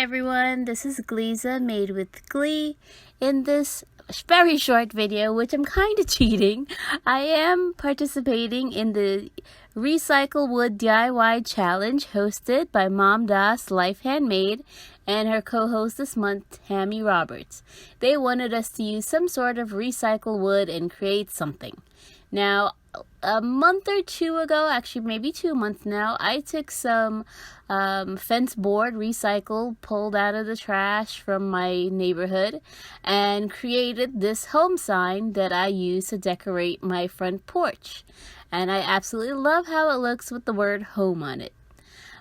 everyone, this is Gliza made with Glee. In this very short video, which I'm kind of cheating, I am participating in the Recycle Wood DIY Challenge hosted by Mom Das Life Handmade and her co-host this month, Tammy Roberts. They wanted us to use some sort of recycle wood and create something. Now, a month or two ago, actually maybe 2 months now, I took some fence board recycle pulled out of the trash from my neighborhood and created this home sign that I use to decorate my front porch. And I absolutely love how it looks with the word home on it.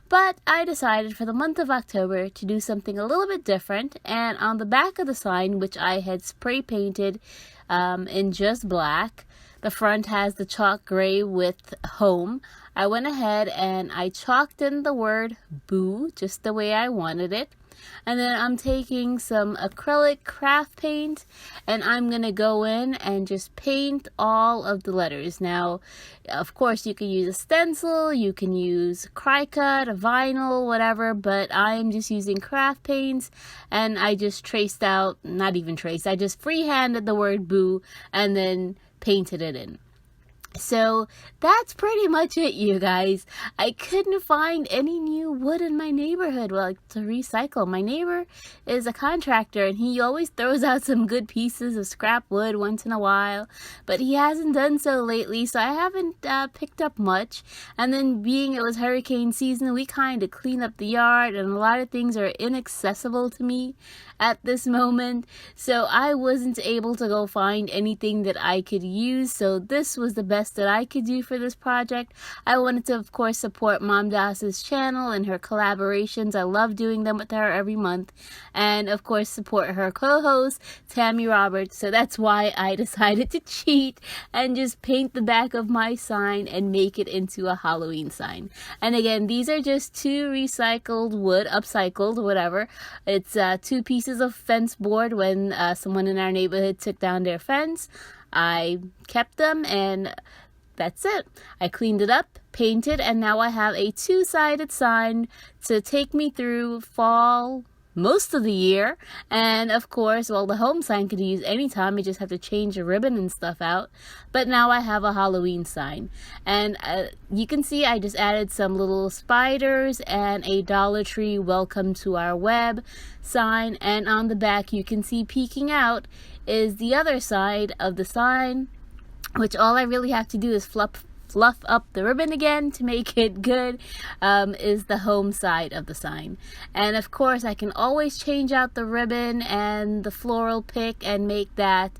But I decided for the month of October to do something a little bit different, and on the back of the sign, which I had spray painted in just black, the front has the chalk gray with home. I went ahead and I chalked in the word boo just the way I wanted it. And then I'm taking some acrylic craft paint and I'm going to go in and just paint all of the letters. Now, of course, you can use a stencil, you can use Cricut, a vinyl, whatever, but I'm just using craft paints and I just traced out, not even traced, I just freehanded the word boo and then painted it in. So that's pretty much it, you guys. I couldn't find any new wood in my neighborhood to recycle. My neighbor is a contractor and he always throws out some good pieces of scrap wood once in a while, but he hasn't done so lately, so I haven't picked up much. And then being it was hurricane season, we kind of cleaned up the yard and a lot of things are inaccessible to me at this moment, so I wasn't able to go find anything that I could use. So this was the best that I could do for this project. I wanted to, of course, support Mom Das's channel and her collaborations. I love doing them with her every month, and of course support her co-host Tammy Roberts. So that's why I decided to cheat and just paint the back of my sign and make it into a Halloween sign. And again, these are just two recycled wood, upcycled, whatever. It's 2 pieces of fence board when someone in our neighborhood took down their fence. I kept them and that's it. I cleaned it up, painted, and now I have a 2-sided sign to take me through fall most of the year. And of course, well, the home sign could be used anytime. You just have to change the ribbon and stuff out. But now I have a Halloween sign. And you can see I just added some little spiders and a Dollar Tree welcome to our web sign. And on the back you can see peeking out is the other side of the sign, which all I really have to do is fluff up the ribbon again to make it good, is the home side of the sign. And of course I can always change out the ribbon and the floral pick and make that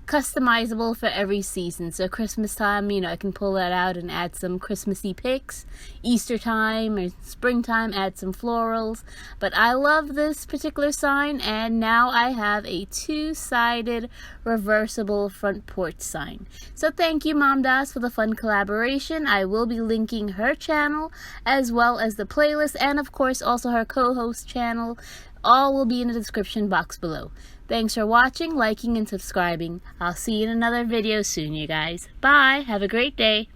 customizable for every season. So Christmas time, I can pull that out and add some Christmassy picks. Easter time or springtime, add some florals. But I love this particular sign, and now I have a 2-sided reversible front porch sign. So thank you, Mom Das, for the fun collaboration. I will be linking her channel as well as the playlist, and of course also her co-host channel. All will be in the description box below. Thanks for watching, liking, and subscribing. I'll see you in another video soon, you guys. Bye. Have a great day.